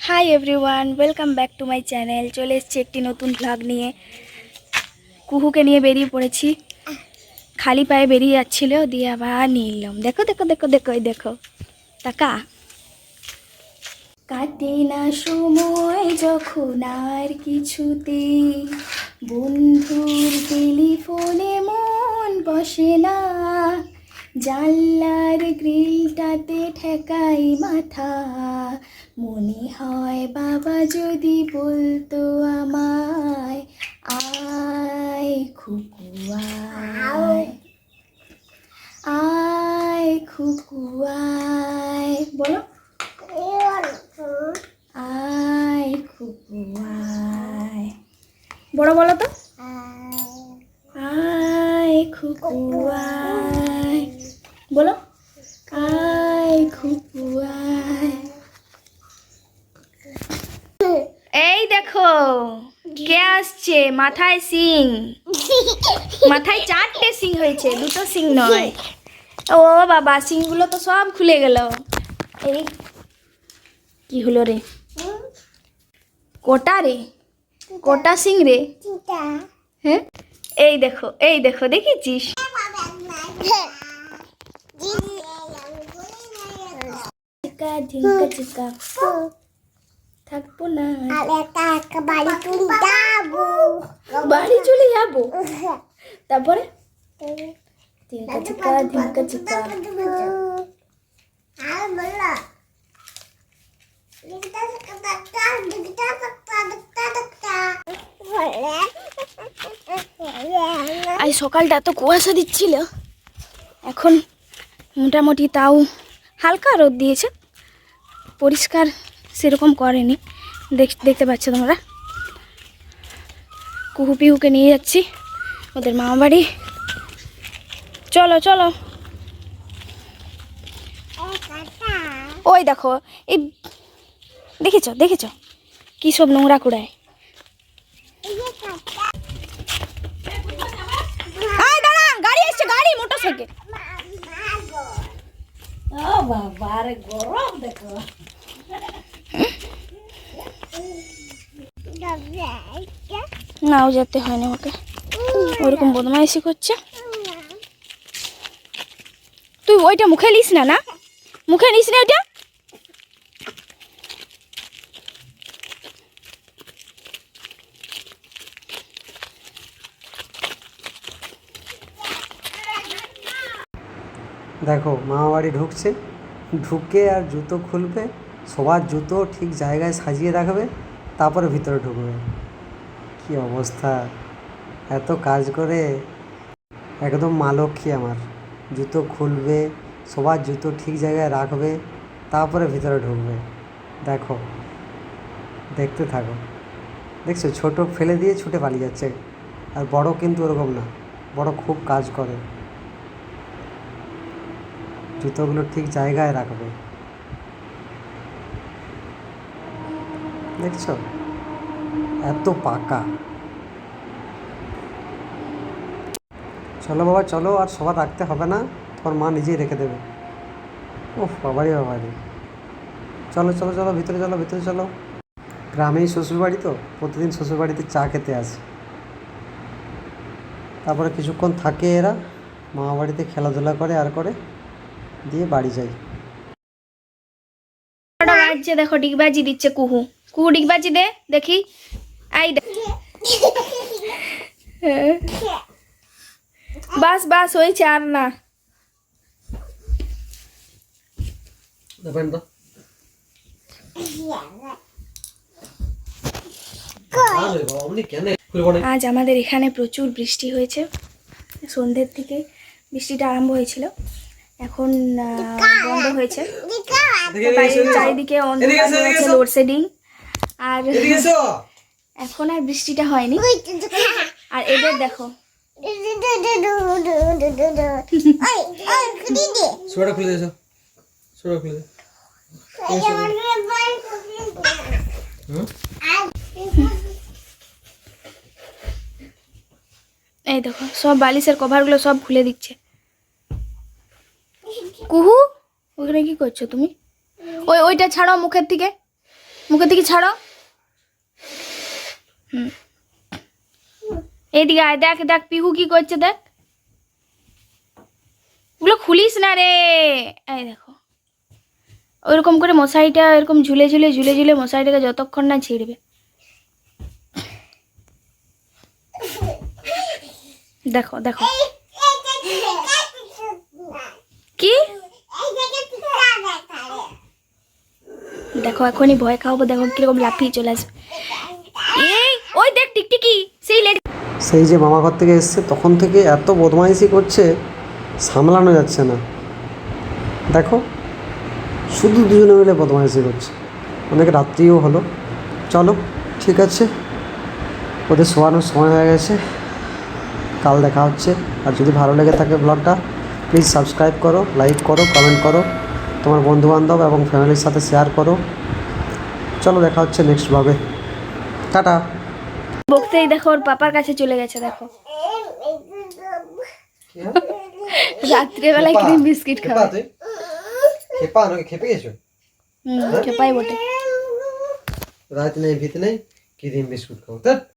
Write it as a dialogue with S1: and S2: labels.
S1: Hi everyone, welcome back to my channel. চলে এসেছি একটি নতুন ভ্লগ নিয়ে। কুহুকে নিয়ে বেরিয়ে পড়েছি। খালি পায়ে বেরিয়ে যাচ্ছিল, দিয়ে আবার নিয়ে এলাম। দেখো দেখো দেখো দেখো, এই দেখো টাকা। কাটে না সময় যখন আর কিছুতে, বন্ধুর টেলিফোনে মন বসে না, জানলার গ্রিলটাতে ঠেকাই মাথা, মনে হয় বাবা যদি বলতো আমায়, আয় খুকু আয়, আয় খুকু আয়। বলো আয় খুকু আয়। বড় বলো তো, আয় খুকু আয়। বলো আয় খুকু আয়। এই দেখো কে আসছে, মাথায় সিং, মাথায় 4টে সিং হয়েছে, 2টো সিং নয়। ও বাবা, সিংগুলো তো সব খুলে গেল। এই কি হলো রে, কোটা রে, কোটা সিং রে। হ্যাঁ এই দেখো, এই দেখো, দেখেছিস? থাকবো না, বাড়ি চলে যাবো। তারপরে আজ সকালটা তো কুয়াশা দিচ্ছিল, এখন মোটামুটি তাও হালকা রোদ দিয়েছে, পরিষ্কার সেরকম করেনি। দেখতে পাচ্ছ তোমরা, কুহু পিহুকে নিয়ে যাচ্ছি ওদের মামা বাড়ি। চলো চলো। ওই দেখো, এই দেখেছো দেখেছো কি সব নোংরা কুড়ায়। গাড়ি এসছে, গাড়ি, মোটরসাইকেল। গরম দেখো, নাও যেতে হয় না ওকে, ওরকম বদমাইশি করছে। তুই ওইটা মুখে নিস না, না মুখে নিস না ওইটা।
S2: দেখো মামা বাড়ি ঢুকছে, ঢুকে আর জুতো খুলবে, সবার জুতো ঠিক জায়গায় সাজিয়ে রাখবে, তারপরে ভিতরে ঢুকবে। কি অবস্থা, এত কাজ করে একদম মা লক্ষ্মী আমার। জুতো খুলবে, সবার জুতো ঠিক জায়গায় রাখবে, তারপরে ভিতরে ঢুকবে। দেখো, দেখতে থাকো। দেখছো, ছোট ফেলে দিয়ে ছুটে পালিয়ে যাচ্ছে। আর বড় কিন্তু ওরকম না, বড় খুব কাজ করে, জুতোগুলো ঠিক জায়গায় রাখবে। দেখছো এত পাকা। চলো বাবা চলো, আর সবার রাখতে হবে না, তোমার মা নিজেই রেখে দেবে। ওহ বাবারি বাবারি, চলো চলো চলো, ভিতরে চলো ভিতরে চলো। গ্রামেই শ্বশুরবাড়ি তো, প্রতিদিন শ্বশুরবাড়িতে চা খেতে আসে, তারপরে কিছুক্ষণ থাকে এরা, মামা বাড়িতে খেলাধুলা করে আর করে, দিয়ে বাড়ি যায়।
S1: বাজছে দেখো, ডিগবাজি দিচ্ছে কুহু। কুহু ডিগবাজি দে দেখি। আই বাস বাস হয়েছে, আর না। আজ আমাদের এখানে প্রচুর বৃষ্টি হয়েছে, সন্ধ্যের থেকে বৃষ্টিটা আরম্ভ হয়েছিল, এখন বন্ধ হয়েছে। চারিদিকে অন্ধকার হয়েছে, লোডশেডিং, আর এখন আর বৃষ্টিটা হয়নি। আর এদের দেখো, এই দেখো সব বালিশের কভারগুলো সব খুলে দিচ্ছে। কুহু ওখানে কি করছো তুমি? ওইটা ছাড়াও মুখের থেকে। মুখের দিকে ছাড়ো। হুম, এইদিকে আয়, দেখ দেখ পিহু কি করছে দেখ। ওগুলো খুলিস না রে। এই দেখো, ওইরকম করে মশারিটা এরকম ঝুলে ঝুলে ঝুলে ঝুলে মশারিটাকে যতক্ষণ না ছিঁড়বে। দেখো দেখো কি দেখো, এখনই ভয় খাওয়াবো, দেখো কিরকম লাফিয়ে চলে আসবে। এই ওই দেখ টিকটিকি, সেই লেডি।
S2: সেই যে মামা ঘর থেকে এসছে তখন থেকে এত বদমাইশি করছে, সামলানো যাচ্ছে না। দেখো শুধু দুজনে মিলে বদমাইশি করছে। অনেক রাত্রিও হলো, চলো ঠিক আছে, ওদের শোয়ানোর সময় হয়ে গেছে। কাল দেখা হচ্ছে। আর যদি ভালো লেগে থাকে ব্লগটা, প্লিজ সাবস্ক্রাইব করো, লাইক করো, কমেন্ট করো, তোমার বন্ধুবান্ধব এবং ফ্যামিলির সাথে শেয়ার করো। চলো দেখা হচ্ছে নেক্সট ব্লগে। টাটা।
S1: বকতেই দেখো ওর পাপার কাছে চলে গেছে। দেখো রাত্রেবেলায় ক্রিম বিস্কিট খাওয়া।
S2: খেপে গেছো?
S1: খেপাই বটে।
S2: রাত নেই ভিত নেই, ক্রিম বিস্কুট খাও।